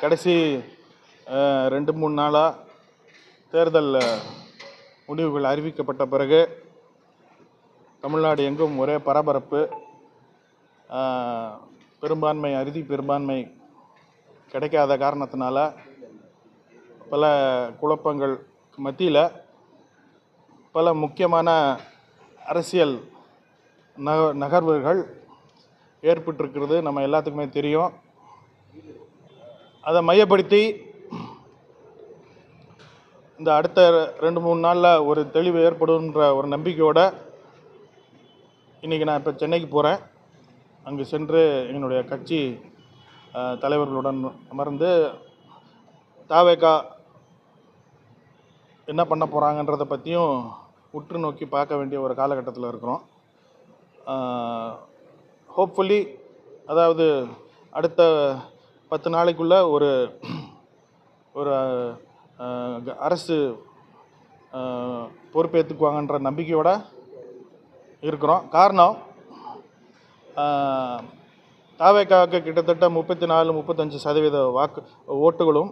கடைசி 2-3 நாளாக தேர்தல் முடிவுகள் அறிவிக்கப்பட்ட பிறகு தமிழ்நாடு எங்கும் ஒரே பரபரப்பு. பெரும்பான்மை அறுதி பெரும்பான்மை கிடைக்காத காரணத்தினால பல குழப்பங்கள் மத்தியில் பல முக்கியமான அரசியல் நகர்வுகள் ஏற்பட்டிருக்கிறது. நம்ம எல்லாத்துக்குமே தெரியும். அதை மையப்படுத்தி இந்த அடுத்த 2-3 நாளில் ஒரு தெளிவு ஏற்படும்ன்ற ஒரு நம்பிக்கையோடு இன்றைக்கி நான் இப்போ சென்னைக்கு போகிறேன். அங்கு சென்று என்னுடைய கட்சி தலைவர்களுடன் அமர்ந்து தாவேகா என்ன பண்ண போகிறாங்கன்றதை பற்றியும் உற்று நோக்கி பார்க்க வேண்டிய ஒரு காலகட்டத்தில் இருக்கிறோம். ஹோப்ஃபுல்லி அதாவது அடுத்த 10 நாளைக்குள்ளே ஒரு அரசு பொறுப்பேற்றுக்குவாங்கன்ற நம்பிக்கையோடு இருக்கிறோம். காரணம், தாவேகாவுக்கு கிட்டத்தட்ட 34-35% ஓட்டுகளும்,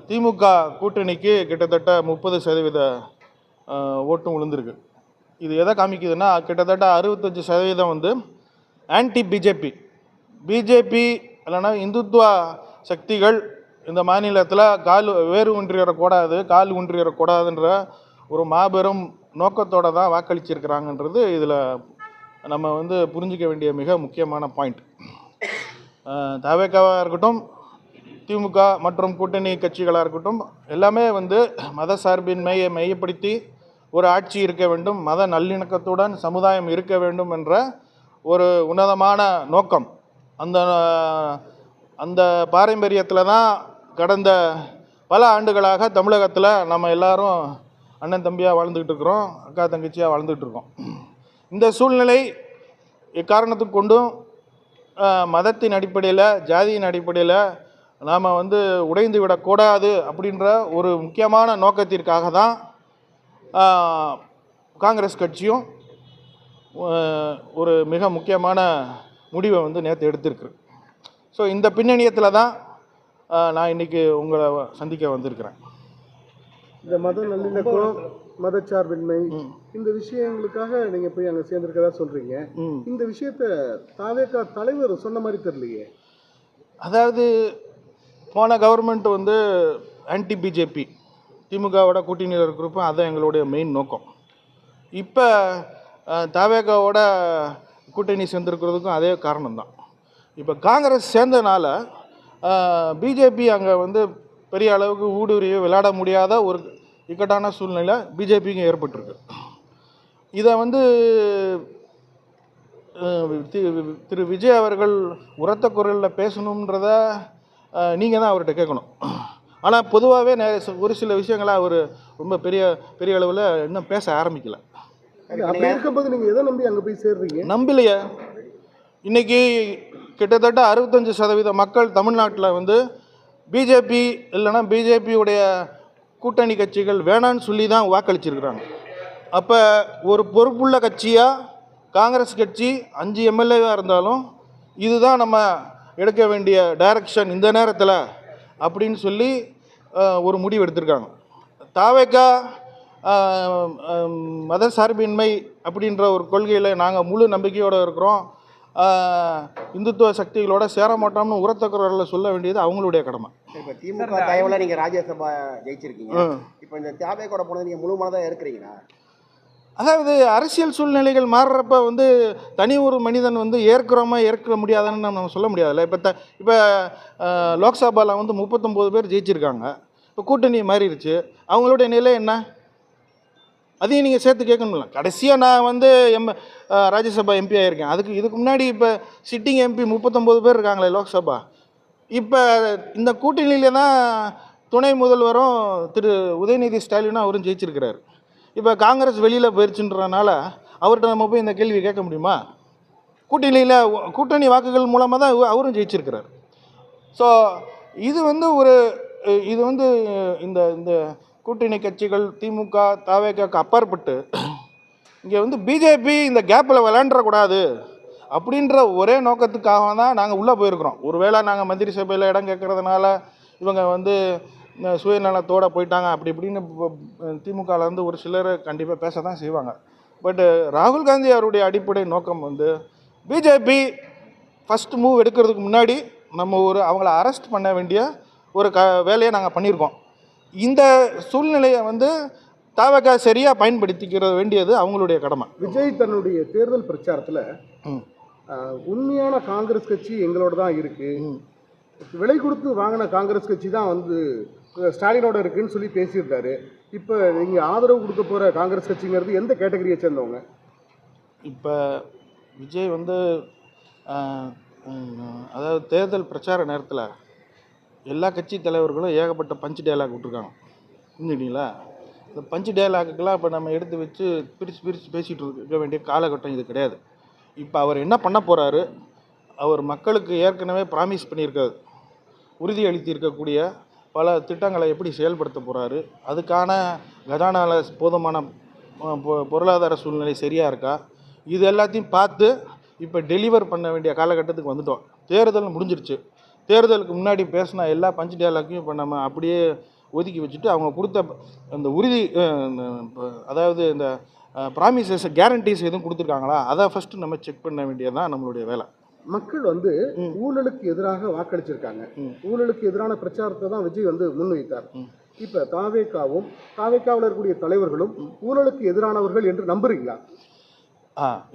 திமுக கூட்டணிக்கு கிட்டத்தட்ட 30% ஓட்டும் விழுந்திருக்கு. இது எதை காமிக்குதுன்னா, கிட்டத்தட்ட 65% வந்து ஆன்டி பிஜேபி இல்லைன்னா இந்துத்துவா சக்திகள் இந்த மாநிலத்தில் வேறு கால் ஊன்றிடக்கூடாதுன்ற ஒரு மாபெரும் நோக்கத்தோடு தான் வாக்களிச்சிருக்கிறாங்கன்றது இதில் நம்ம வந்து புரிஞ்சிக்க வேண்டிய மிக முக்கியமான பாயிண்ட். தாவேகாவாக இருக்கட்டும், திமுக மற்றும் கூட்டணி கட்சிகளாக இருக்கட்டும், எல்லாமே வந்து மத சார்பின்மையை மையப்படுத்தி ஒரு ஆட்சி இருக்க வேண்டும், மத நல்லிணக்கத்துடன் சமுதாயம் இருக்க வேண்டும் என்ற ஒரு உன்னதமான நோக்கம். அந்த பாரம்பரியத்தில் தான் கடந்த பல ஆண்டுகளாக தமிழகத்தில் நம்ம எல்லாரும் அண்ணன் தம்பியாக வாழ்ந்துக்கிட்டு இருக்கிறோம், அக்கா தங்கச்சியாக வாழ்ந்துக்கிட்டு இருக்கோம். இந்த சூழ்நிலை எக்காரணத்துக்கு கொண்டும் மதத்தின் அடிப்படையில், ஜாதியின் அடிப்படையில் நாம் வந்து உடைந்து விடக்கூடாது அப்படின்ற ஒரு முக்கியமான நோக்கத்திற்காக தான் காங்கிரஸ் கட்சியும் ஒரு மிக முக்கியமான முடிவை வந்து நேற்று எடுத்திருக்கு. ஸோ இந்த பின்னணியத்தில் தான் நான் இன்றைக்கி உங்களை சந்திக்க வந்திருக்கிறேன். இந்த மத நல்லிணக்கம், மதச்சார்பின்மை, இந்த விஷயங்களுக்காக நீங்கள் போய் அங்கே சேர்ந்துருக்கதா சொல்கிறீங்க. இந்த விஷயத்தை தாவேகா தலைவர் சொன்ன மாதிரி தெரியலையே. அதாவது போன கவர்மெண்ட் வந்து ஆன்டி பிஜேபி, திமுகவோட கூட்டணியில் இருக்கிறப்போ அதுதான் எங்களுடைய மெயின் நோக்கம். இப்போ தாவேகாவோட கூட்டணி சேர்ந்துருக்கிறதுக்கும் அதே காரணம்தான். இப்போ காங்கிரஸ் சேர்ந்தனால பிஜேபி அங்கே வந்து பெரிய அளவுக்கு ஊடுருவி விளையாட முடியாத ஒரு இக்கட்டான சூழ்நிலை பிஜேபிக்கு ஏற்பட்டிருக்கு. இதை வந்து திரு விஜய் அவர்கள் உரத்த குரலில் பேசணுன்றத நீங்கள் தான் அவர்கிட்ட கேட்கணும். ஆனால் பொதுவாகவே ஒரு சில விஷயங்களை அவர் ரொம்ப பெரிய அளவில் இன்னும் பேச ஆரம்பிக்கலை. அப்படி இருக்கும்போது நீங்கள் எதை நம்பி அங்கே போய் சேர்றீங்க? நம்பலையே. இன்றைக்கி கிட்டத்தட்ட 65% மக்கள் தமிழ்நாட்டில் வந்து பிஜேபி இல்லைன்னா பிஜேபியுடைய கூட்டணி கட்சிகள் வேணான்னு சொல்லி தான் வாக்களிச்சிருக்கிறாங்க. அப்போ ஒரு பொறுப்புள்ள கட்சியாக காங்கிரஸ் கட்சி 5 எம்எல்ஏவாக இருந்தாலும் இதுதான் நம்ம எடுக்க வேண்டிய டைரக்ஷன் இந்த நேரத்தில் அப்படின்னு சொல்லி ஒரு முடிவு எடுத்திருக்காங்க. தாவேகா மத சார்பின்மை அப்படின்ற ஒரு கொள்கையில் நாங்கள் முழு நம்பிக்கையோடு இருக்கிறோம். இந்துத்துவ சக்திகளோட சேர மாட்டோம்னு உரத்த குரலில் சொல்ல வேண்டியது அவங்களுடைய கடமை. இப்போ திமுக தயவில் நீங்கள் ராஜ்யசபா ஜெயிச்சிருக்கீங்க. இப்போ இந்த தாவேகோட போனது நீங்கள் முழு மனதாக இருக்கிறீங்களா? அதாவது அரசியல் சூழ்நிலைகள் மாறுறப்ப வந்து தனி ஒரு மனிதன் வந்து ஏற்க முடியாதுன்னு நம்ம சொல்ல முடியாதுல்ல. இப்போ லோக்சபாவில் வந்து 39 பேர் ஜெயிச்சிருக்காங்க. இப்போ கூட்டணி மாறிடுச்சு. அவங்களுடைய நிலை என்ன? அதையும் நீங்கள் சேர்த்து கேட்கணும்ல. கடைசியாக நான் வந்து ராஜ்யசபா எம்பி ஆகியிருக்கேன். இதுக்கு முன்னாடி இப்போ சிட்டிங் எம்பி 39 பேர் இருக்காங்களே லோக்சபா. இப்போ இந்த கூட்டணியில தான் துணை முதல்வரும் திரு உதயநிதி ஸ்டாலினும் அவரும் ஜெயிச்சிருக்கிறார். இப்போ காங்கிரஸ் வெளியில் போயிடுச்சுன்றனால அவர்கிட்ட நம்ம போய் இந்த கேள்வி கேட்க முடியுமா? கூட்டணி வாக்குகள் மூலமாக தான் அவரும் ஜெயிச்சிருக்கிறார். ஸோ இது வந்து இந்த கூட்டணி கட்சிகள் திமுக தாவேகாக்கு அப்பாற்பட்டு இங்கே வந்து பிஜேபி இந்த கேப்பில் விளையாண்டக்கூடாது அப்படின்ற ஒரே நோக்கத்துக்காக தான் நாங்கள் உள்ளே போயிருக்கிறோம். ஒருவேளை நாங்கள் மந்திரி சபையில் இடம் கேட்கறதுனால இவங்க வந்து சுயநலத்தோடு போயிட்டாங்க அப்படி இப்படின்னு திமுகலேருந்து ஒரு சிலர் கண்டிப்பாக பேச தான் செய்வாங்க. பட்டு ராகுல் காந்தி அவருடைய அடிப்படை நோக்கம் வந்து பிஜேபி ஃபஸ்ட் மூவ் எடுக்கிறதுக்கு முன்னாடி நம்ம அவங்கள அரெஸ்ட் பண்ண வேண்டிய ஒரு வேலையை நாங்கள் பண்ணியிருக்கோம். இந்த சூழ்நிலையை வந்து தவக சரியாக பயன்படுத்திக்கிற வேண்டியது அவங்களுடைய கடமை. விஜய் தன்னுடைய தேர்தல் பிரச்சாரத்தில் உண்மையான காங்கிரஸ் கட்சி எங்களோட தான் இருக்கு, விலை கொடுத்து வாங்கின காங்கிரஸ் கட்சி தான் வந்து ஸ்டாலினோட இருக்குன்னு சொல்லி பேசியிருந்தாரு. இப்போ நீங்கள் ஆதரவு கொடுக்க போகிற காங்கிரஸ் கட்சிங்கிறது எந்த கேட்டகரியை சேர்ந்தவங்க? இப்போ விஜய் வந்து அதாவது தேர்தல் பிரச்சார நேரத்தில் எல்லா கட்சி தலைவர்களும் ஏகப்பட்ட பஞ்சு டயலாக் விட்டுருக்காங்க. புரிஞ்சுக்கிட்டீங்களா? இந்த பஞ்சு டயலாக்குக்கெல்லாம் இப்போ நம்ம எடுத்து வச்சு பிரித்து பேசிகிட்டு இருக்க வேண்டிய காலகட்டம் இது கிடையாது. இப்போ அவர் என்ன பண்ண போகிறாரு, அவர் மக்களுக்கு ஏற்கனவே ப்ராமிஸ் பண்ணியிருக்காரு, உறுதி அளித்திருக்கக்கூடிய பல திட்டங்களை எப்படி செயல்படுத்த போகிறாரு, அதுக்கான கஜானாவில் போதுமான பொருளாதார சூழ்நிலை சரியாக இருக்கா, இது எல்லாத்தையும் பார்த்து இப்போ டெலிவர் பண்ண வேண்டிய காலகட்டத்துக்கு வந்துட்டோம். தேர்தல் முடிஞ்சிருச்சு. தேர்தலுக்கு முன்னாடி பேசின எல்லா பஞ்சு டயலாக்கையும் இப்போ நம்ம அப்படியே ஒதுக்கி வச்சுட்டு அவங்க கொடுத்த அந்த உறுதி அதாவது இந்த ப்ராமிசஸ் கேரண்டிஸ் எதுவும் கொடுத்துருக்காங்களா அதை ஃபஸ்ட்டு நம்ம செக் பண்ண வேண்டியது தான் நம்மளுடைய வேலை. மக்கள் வந்து ஊழலுக்கு எதிராக வாக்களிச்சிருக்காங்க. ஊழலுக்கு எதிரான பிரச்சாரத்தை தான் விஜய் வந்து முன்வைத்தார். இப்போ தாவேகாவும் தாவேகாவில் இருக்கக்கூடிய தலைவர்களும் ஊழலுக்கு எதிரானவர்கள் என்று நம்புறீங்களா?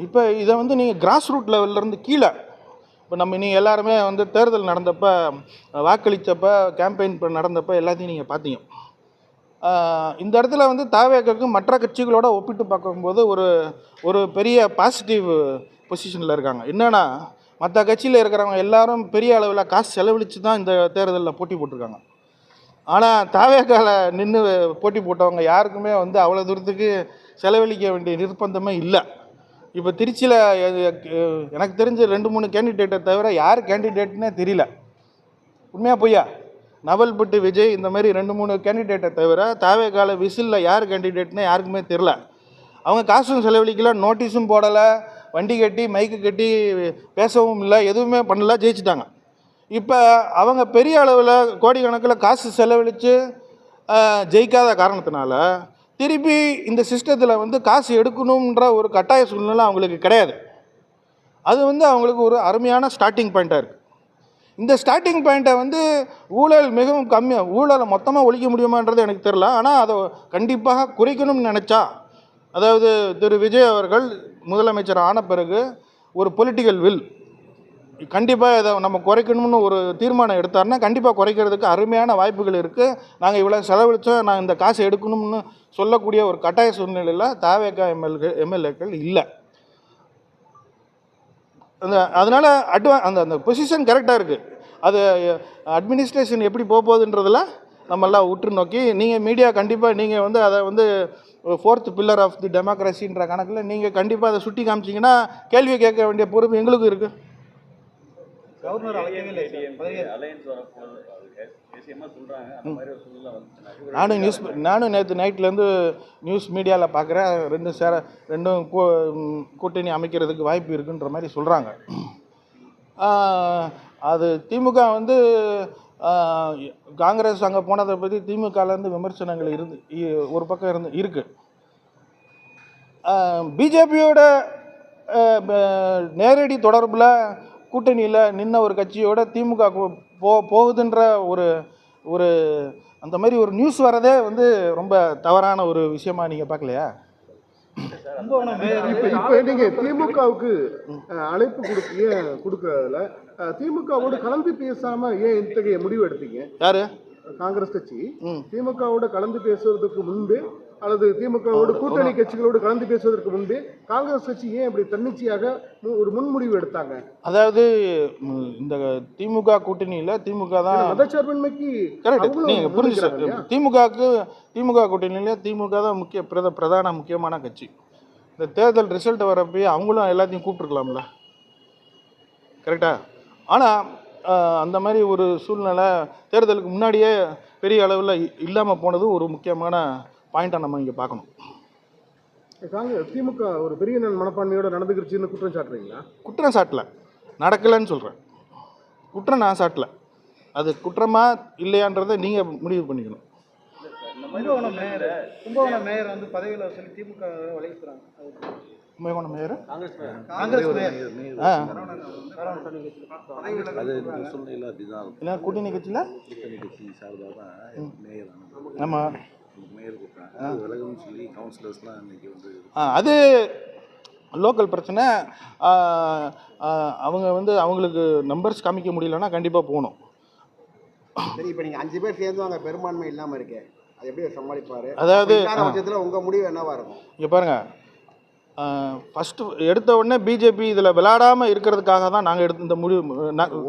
இப்போ இதை வந்து நீங்கள் கிராஸ் ரூட் லெவல்லேருந்து கீழே இப்போ நீங்கள் எல்லாருமே வந்து தேர்தல் நடந்தப்போ வாக்களித்தப்போ கேம்பெயின் நடந்தப்போ எல்லாத்தையும் நீங்கள் பார்த்தீங்க. இந்த இடத்துல வந்து தாவேகாவுக்கு மற்ற கட்சிகளோட ஒப்பிட்டு பார்க்கும்போது ஒரு பெரிய பாசிட்டிவ் பொசிஷனில் இருக்காங்க. என்னென்னா மற்ற கட்சியில் இருக்கிறவங்க எல்லாரும் பெரிய அளவில் காசு செலவழித்து தான் இந்த தேர்தலில் போட்டி போட்டிருக்காங்க. ஆனால் தாவேகாவில் நின்று போட்டி போட்டவங்க யாருக்குமே வந்து அவ்வளோ தூரத்துக்கு செலவழிக்க வேண்டிய நிர்பந்தமே இல்லை. இப்போ திருச்சியில் எனக்கு தெரிஞ்ச 2-3 கேண்டிடேட்டை தவிர யார் கேண்டிடேட்னே தெரியல. உண்மையாக பொய்யா? நவல்பட்டு விஜய் இந்த மாதிரி 2-3 கேண்டிடேட்டை தவிர தாவேகால விசிலில் யார் கேண்டிடேட்னே யாருக்குமே தெரில. அவங்க காசும் செலவழிக்கல, நோட்டீஸும் போடலை, வண்டி கட்டி மைக்கு கட்டி பேசவும் இல்லை, எதுவுமே பண்ணல, ஜெயிச்சிட்டாங்க. இப்போ அவங்க பெரிய அளவில் கோடிக்கணக்கில் காசு செலவழித்து ஜெயிக்காத காரணத்தினால திருப்பி இந்த சிஸ்டத்தில் வந்து காசு எடுக்கணுன்ற ஒரு கட்டாய சூழ்நிலை அவங்களுக்கு கிடையாது. அது வந்து அவங்களுக்கு ஒரு அருமையான ஸ்டார்டிங் பாயிண்ட்டாக இருக்குது. இந்த ஸ்டார்டிங் பாயிண்ட்டை வந்து ஊழல் மிகவும் கம்மியாக, ஊழலை மொத்தமாக ஒழிக்க முடியுமான்றது எனக்கு தெரில. ஆனால் அதை கண்டிப்பாக குறைக்கணும்னு நினச்சா, அதாவது திரு விஜய் அவர்கள் முதலமைச்சர் ஆன பிறகு ஒரு பொலிட்டிக்கல் வில் கண்டிப்பாக இதை நம்ம குறைக்கணும்னு ஒரு தீர்மானம் எடுத்தாருன்னா கண்டிப்பாக குறைக்கிறதுக்கு அருமையான வாய்ப்புகள் இருக்குது. நாங்கள் இவ்வளோ செலவழித்தோம், நான் இந்த காசை எடுக்கணும்னு சொல்லக்கூடிய ஒரு கட்டாய சூழ்நிலையில் தாவேகா எம்எல்ஏக்கள் இல்லை. அதனால் அந்த பொசிஷன் கரெக்டாக இருக்குது. அது அட்மினிஸ்ட்ரேஷன் எப்படி போகுதுன்றதில் நம்மெல்லாம் உற்று நோக்கி நீங்கள் மீடியா கண்டிப்பாக நீங்கள் வந்து அதை வந்து 4th பில்லர் ஆஃப் தி டெமோக்ரஸின்ற கணக்கில் நீங்கள் கண்டிப்பாக அதை சுட்டி காமிச்சிங்கன்னா கேள்வி கேட்க வேண்டிய பொறுப்பு எங்களுக்கும் இருக்குது. கவர்னர் நானும் நேற்று நைட்லேருந்து நியூஸ் மீடியாவில் பார்க்குறேன், ரெண்டும் கூட்டணி அமைக்கிறதுக்கு வாய்ப்பு இருக்குன்ற மாதிரி சொல்கிறாங்க. அது திமுக வந்து காங்கிரஸ் அங்கே போனதை பற்றி திமுகலேருந்து விமர்சனங்கள் ஒரு பக்கம் இருக்குது. பிஜேபியோட நேரடி தொடர்பில் கூட்டணியில் நின்ன ஒரு கட்சியோட திமுக போகுதுன்ற ஒரு அந்த மாதிரி ஒரு நியூஸ் வரதே வந்து ரொம்ப தவறான ஒரு விஷயமா நீங்கள் பார்க்கலையா? இப்போ நீங்கள் திமுகவுக்கு அழைப்பு கொடுக்கறதுல திமுகவோடு கலந்து பேசாமல் ஏன் இத்தகைய முடிவு எடுத்தீங்க? யாரு? காங்கிரஸ் கட்சி திமுகவோட கலந்து பேசுவதற்கு முன்பே அல்லது திமுகவோடு கூட்டணி கட்சிகளோடு கலந்து பேசுவதற்கு முன்பே காங்கிரஸ் கட்சி ஏன் இப்படி தன்னிச்சையாக ஒரு முன்முடிவு எடுத்தாங்க? அதாவது இந்த திமுக கூட்டணியில் திமுக தான் மதச்சார்பின்மைக்கு கரெக்ட், நீங்கள் புரிஞ்சுக்க. திமுக கூட்டணியில் திமுக தான் பிரதான முக்கியமான கட்சி. இந்த தேர்தல் ரிசல்ட் வரப்போ அவங்களும் எல்லாத்தையும் கூப்பிட்டுருக்கலாம்ல, கரெக்டா? ஆனால் அந்த மாதிரி ஒரு சூழ்நிலை தேர்தலுக்கு முன்னாடியே பெரிய அளவில் இல்லாமல் போனது ஒரு முக்கியமான பாயிண்ட்டாக நம்ம இங்கே பார்க்கணும். திமுக ஒரு பெரிய மனப்பான்மையோட நடந்துக்கிடுச்சுன்னு குற்றம் சாட்டுறீங்களா? குற்றம் சாட்டல, நடக்கலைன்னு சொல்கிறேன். குற்றம் நான் சாட்டல. அது குற்றமா இல்லையான்றதை நீங்கள் முடிவு பண்ணிக்கணும். கும்பகோணம் மேயர் வந்து பதவியில் சொல்லி திமுக வலியுறுத்துறாங்க. கும்பகோணம் மேயர் காங்கிரஸ் மேயர் அது இந்த சூழ்நிலையில் அப்படிதான் இல்லை, கூட்டணி கட்சியில் கட்சி சார்பாக தான் மேயர் ஆமாம் மேயர் கூப்பிட்டாங்க. அது விலகுன்னு சொல்லி கவுன்சிலர்ஸ்லாம் இன்னைக்கு வந்து அது லோக்கல் பிரச்சனை. அவங்க வந்து அவங்களுக்கு நம்பர்ஸ் காமிக்க முடியலன்னா கண்டிப்பாக போகணும். சரி, இப்போ நீங்கள் 5 பேர் சேர்ந்து அங்கே பெரும்பான்மை இல்லாமல் இருக்கு, அது எப்படி சமாளிப்பார்? அதாவது பட்சத்தில் உங்கள் முடிவு என்னவா இருக்கும்? இங்கே பாருங்கள், ஃபஸ்ட்டு எடுத்த உடனே பிஜேபி இதில் விளையாடாமல் இருக்கிறதுக்காக தான் நாங்கள் எடுத்த இந்த முடிவு.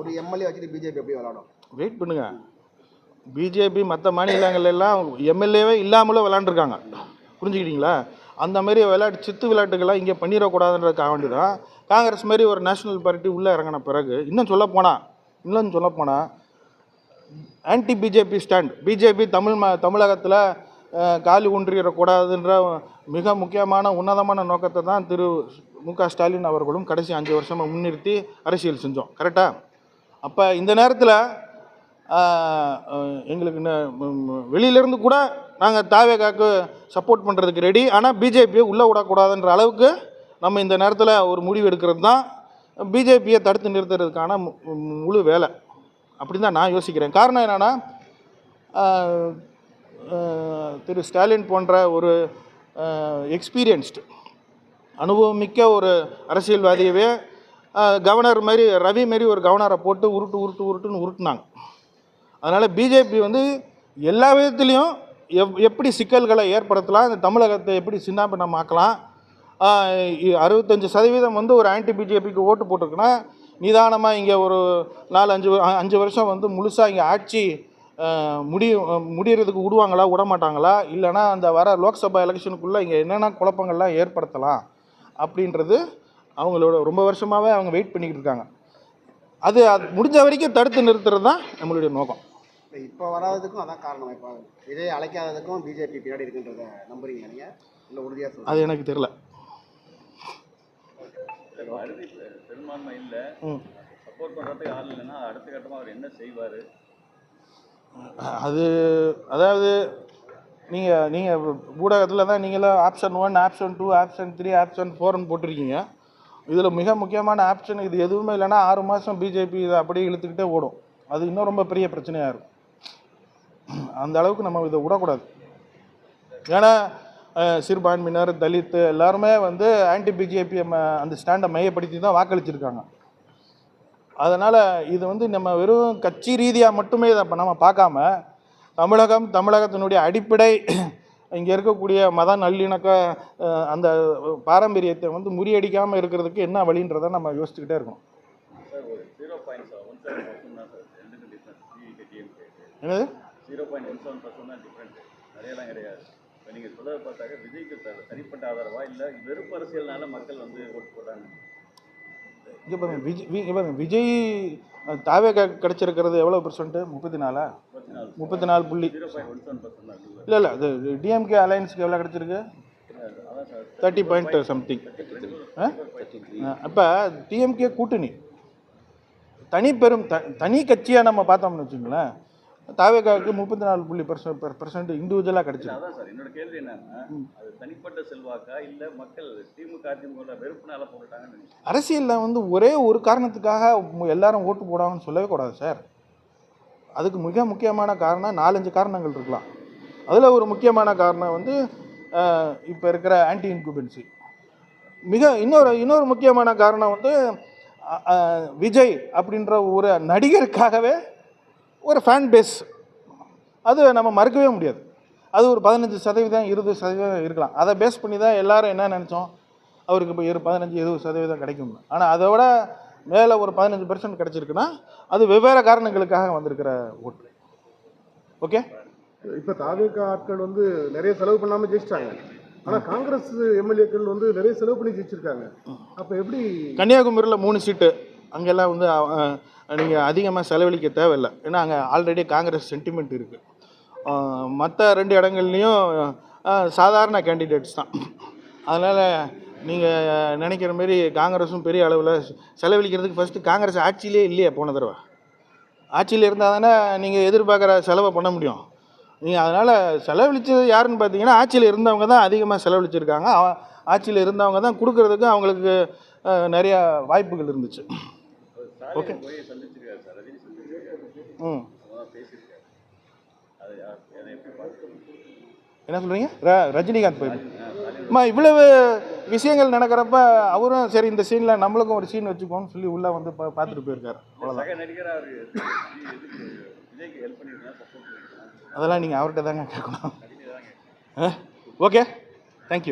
ஒரு எம்எல்ஏ வச்சுட்டு பிஜேபி எப்படி விளையாடும்? வெயிட் பண்ணுங்க. பிஜேபி மற்ற மாநிலங்கள் எல்லாம் எம்எல்ஏவே இல்லாமலும் விளையாண்டுருக்காங்க, புரிஞ்சுக்கிட்டீங்களா? அந்த மாதிரி சித்து விளையாட்டுகள்லாம் இங்கே பண்ணிடக்கூடாதுன்றதுக்காக வேண்டி தான் காங்கிரஸ் மாதிரி ஒரு நேஷ்னல் பார்ட்டி உள்ளே இறங்கின பிறகு இன்னும் சொல்லப்போனால் ஆன்டி பிஜேபி ஸ்டாண்ட், பிஜேபி தமிழகத்தில் காலி ஒன்றிடக்கூடாதுன்ற மிக முக்கியமான உன்னதமான நோக்கத்தை தான் திரு மு.க. ஸ்டாலின் அவர்களும் கடைசி 5 வருஷமாக முன்னிறுத்தி அரசியல் செஞ்சோம். கரெக்டாக? அப்போ இந்த நேரத்தில் எங்களுக்கு வெளியிலேருந்து கூட நாங்கள் தாவேகாக்கு சப்போர்ட் பண்ணுறதுக்கு ரெடி, ஆனால் பிஜேபியை உள்ளே விடக்கூடாதுன்ற அளவுக்கு நம்ம இந்த நேரத்தில் ஒரு முடிவு எடுக்கிறது தான் பிஜேபியை தடுத்து நிறுத்துறதுக்கான முழு வேலை. அப்படி தான் நான் யோசிக்கிறேன். காரணம் என்னென்னா, திரு ஸ்டாலின் போன்ற ஒரு எக்ஸ்பீரியன்ஸ்டு அனுபவமிக்க ஒரு அரசியல்வாதியவே கவர்னர் மாதிரி ரவி மாரி ஒரு கவர்னரை போட்டு உருட்டுன்னு உருட்டுனாங்க. அதனால் பிஜேபி வந்து எல்லா விதத்துலேயும் எப்படி சிக்கல்களை ஏற்படுத்தலாம், இந்த தமிழகத்தை எப்படி சின்னாபின்னமாக்கலாம். 65% வந்து ஒரு ஆன்டி பிஜேபிக்கு ஓட்டு போட்டிருக்குன்னா நிதானமாக இங்கே ஒரு 4-5 வருஷம் வந்து முழுசாக இங்கே ஆட்சி முடியறதுக்கு விடுவாங்களா விட மாட்டாங்களா, இல்லைனா அந்த வர லோக்சபா எலெக்ஷனுக்குள்ளே இங்கே என்னென்ன குழப்பங்கள்லாம் ஏற்படுத்தலாம் அப்படின்றது அவங்களோட ரொம்ப வருஷமாகவே அவங்க வெயிட் பண்ணிக்கிட்டு இருக்காங்க. அது முடிஞ்ச வரைக்கும் தடுத்து நிறுத்துறது தான் நம்மளுடைய நோக்கம். இப்போ வராததுக்கும் அதான் காரணம். இப்போ விஜய் அழைக்காததுக்கும் பிஜேபி பின்னாடி இருக்குன்றத நம்புறீங்க நீங்கள்? இல்லை உறுதியாக சொல்லுங்கள். அது எனக்கு தெரியல. பெரும்பான்மை இல்லை, சப்போர்ட் பண்ணுறதுக்கு ஆள் இல்லைன்னா அடுத்த கட்டமாக அவர் என்ன செய்வார்? அதாவது நீங்கள் ஊடகத்தில் தான் நீங்களாம் ஆப்ஷன் 1, ஆப்ஷன் 2, ஆப்ஷன் 3, ஆப்ஷன் 4ன்னு போட்டிருக்கீங்க. இதில் மிக முக்கியமான ஆப்ஷன் இது எதுவுமே இல்லைன்னா 6 மாதம் பிஜேபி இதை அப்படியே இழுத்துக்கிட்டே ஓடும். அது இன்னும் ரொம்ப பெரிய பிரச்சனையாக இருக்கும். அந்த அளவுக்கு நம்ம இதை விடக்கூடாது. ஏன்னா சிறுபான்மையினர், தலித்து எல்லாருமே வந்து ஆன்டி பிஜேபி அந்த ஸ்டாண்டை மையப்படுத்தி தான் வாக்களிச்சிருக்காங்க. அதனால் இது வந்து நம்ம வெறும் கட்சி ரீதியாக மட்டுமே இதை நம்ம பார்க்காம தமிழகத்தினுடைய அடிப்படை இங்கே இருக்கக்கூடிய மத நல்லிணக்க அந்த பாரம்பரியத்தை வந்து முறியடிக்காமல் இருக்கிறதுக்கு என்ன வழின்றதை நம்ம யோசிச்சுக்கிட்டே இருக்கோம். என்னது 0.17% தான் டிஃப்ரெண்ட், நிறையலாம் கிடையாது. இப்போ நீங்கள் சொல்ல பார்த்தாக்க விஜய்க்கு தனிப்பட்ட ஆதரவா இல்லை வெறுப்பு அரசியல்னால மக்கள் வந்து ஓட்டு போட்டாங்க? இங்கே பாருங்க, விஜய் தாவே கிடச்சிருக்கிறது எவ்வளோ %? 34 புள்ளி. இல்லை அது டிஎம்கே அலையன்ஸுக்கு எவ்வளோ கிடச்சிருக்கு? 30 பாயிண்ட் சம்திங். அப்போ டிஎம்கே கூட்டணி தனி கட்சியாக நம்ம பார்த்தோம்னு வச்சுங்களேன், தாவேகாவுக்கு 34% இண்டிவிஜுவலாக கிடச்சிருக்கு. அதான் சார் என்னோட கேள்வி என்னன்னா, அது தனிப்பட்ட செல்வாக்கா இல்லை மக்கள் திமுக அதிமுக வெறுப்புனால போட்டாங்கன்னு? அரசியலில் வந்து ஒரே ஒரு காரணத்துக்காக எல்லாரும் ஓட்டு போடாங்கன்னு சொல்லவே கூடாது சார். அதுக்கு மிக முக்கியமான காரணம் 4-5 காரணங்கள் இருக்கலாம். அதில் ஒரு முக்கியமான காரணம் வந்து இப்போ இருக்கிற ஆன்டி இன்குபென்சி. இன்னொரு முக்கியமான காரணம் வந்து விஜய் அப்படின்ற ஒரு நடிகருக்காகவே ஒரு ஃபேன் பேஸ், அது நம்ம மறுக்கவே முடியாது. அது ஒரு 15%, 20% இருக்கலாம். அதை பேஸ் பண்ணி தான் எல்லோரும் என்ன நினச்சோம், அவருக்கு இப்போ 15-20% கிடைக்கும். ஆனால் அதை விட மேலே ஒரு 15% கிடச்சிருக்குன்னா அது வெவ்வேறு காரணங்களுக்காக வந்திருக்கிற ஓட்டு. ஓகே, இப்போ தாவேக ஆட்கள் வந்து நிறைய செலவு பண்ணாமல் ஜெயிச்சிட்டாங்க. ஆனால் காங்கிரஸ் எம்எல்ஏக்கள் வந்து நிறைய செலவு பண்ணி ஜெயிச்சிருக்காங்க. அப்போ எப்படி? கன்னியாகுமரியில் 3 சீட்டு, அங்கெல்லாம் வந்து நீங்கள் அதிகமாக செலவழிக்க தேவையில்லை. ஏன்னா அங்கே ஆல்ரெடி காங்கிரஸ் சென்டிமெண்ட் இருக்குது. மற்ற 2 இடங்கள்லையும் சாதாரண கேண்டிடேட்ஸ் தான். அதனால் நீங்கள் நினைக்கிற மாரி காங்கிரஸும் பெரிய அளவில் செலவழிக்கிறதுக்கு ஃபஸ்ட்டு காங்கிரஸ் ஆட்சியிலே இல்லையே போன தடவை. ஆட்சியில் இருந்தால் தானே நீங்கள் எதிர்பார்க்குற செலவை பண்ண முடியும். நீங்கள் அதனால் செலவழித்தது யாருன்னு பார்த்தீங்கன்னா ஆட்சியில் இருந்தவங்க தான் அதிகமாக செலவழிச்சிருக்காங்க. ஆட்சியில் இருந்தவங்க தான் கொடுக்கறதுக்கு அவங்களுக்கு நிறையா வாய்ப்புகள் இருந்துச்சு. ஓகே. போய் சந்திச்சிருக்காரு சார், ரஜினி சந்திச்சிருக்காரு, பேசியிருக்காரு. அது அதை எப்படி பார்க்குறீங்க? என்ன சொல்கிறீங்க? ரஜினிகாந்த் போய் இவ்வளவு விஷயங்கள் நடக்கிறப்ப அவரும் சரி இந்த சீனில் நம்மளுக்கும் ஒரு சீன் வச்சுக்கோன்னு சொல்லி உள்ளே வந்து பார்த்துட்டு போயிருக்காரு. அவ்வளோதான். சக நடிகராக அவர் விஜய்க்கு ஹெல்ப் பண்ணியிருக்கா, சப்போர்ட் பண்ணியிருக்கா? அதெல்லாம் நீங்கள் அவர்கிட்ட தாங்க கேட்கணும். Okay, thank you.